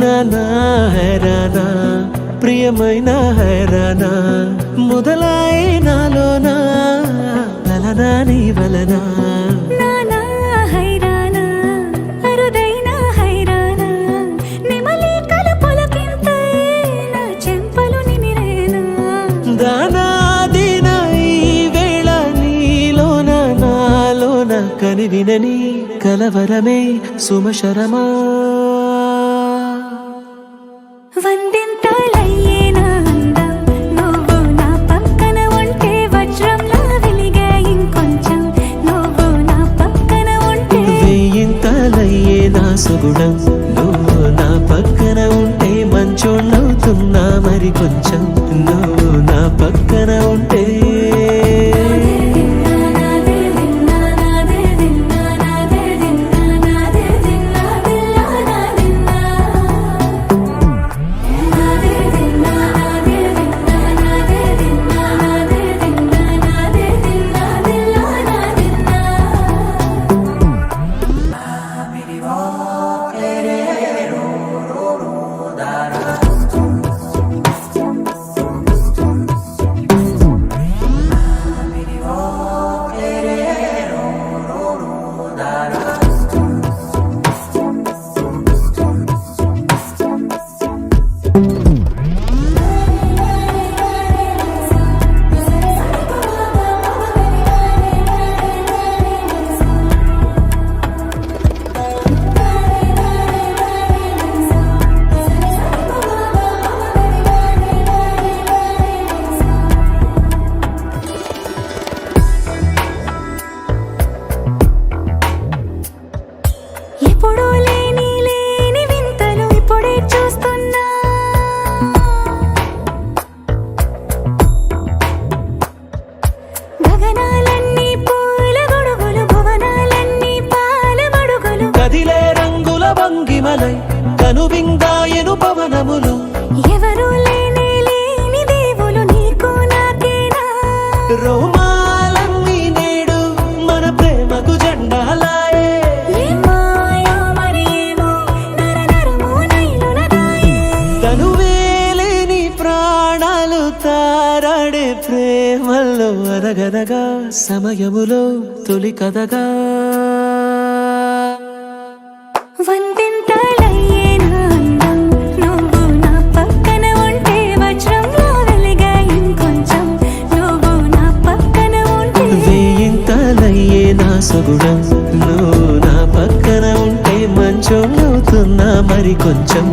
నానా హైరానా ప్రియమైన హైరానా మొదలై నాలోనా లలనా నీ వలనా నానా హైరానా అరుదైన హైరానా నిమలి కలుపులకింతై నా చెంపలు నిమిరేనా దానాదిన ఈ వేళ నీలోన నాలోన కనివినని కలవరమే సుమశరమా వందింతలయ్యేనా అందం నువ్వు నా పక్కన ఉంటే వజ్రంలా వెలిగే ఇంకొంచెం నువ్వు నా పక్కన ఉంటే వెయ్యింతలయ్యే నా సుగుణం నువ్వు నా పక్కన ఉంటే మంచోళ్ళవుతున్నా మరి కొంచెం నువ్వు నా పక్కన ఉంటే ఎప్పుడూ లేని వింతలు ఇప్పుడే చూస్తున్నా గగనాలన్నీ పూల గొడుగులు భువనాలన్నీ పాల మడుగులు కదిలే రంగుల భంగిమలై కనువిందాయను పవనములు ఎవరూ లేని దేవులు నీకు నాకేనా రోమాలన్నీ నేడు మన ప్రేమకు జెండాలాయే ఏమాయో మరి ఏమో నరనరమో నైలునదాయే తనువేలేని ప్రాణాలు తారాడే ప్రేమల్లో అనగనగా సమయములో తొలి కథగా వందింతలయ్యేనా అందం నువ్వు నా పక్కన ఉంటే వజ్రంలా వెలిగే ఇంకొంచెం నువ్వు నా పక్కన ఉంటే వెయ్యింతలయ్యే నా సుగుణం నువ్వు నా పక్కన ఉంటే మంచోళ్ళవుతున్నా మరి కొంచెం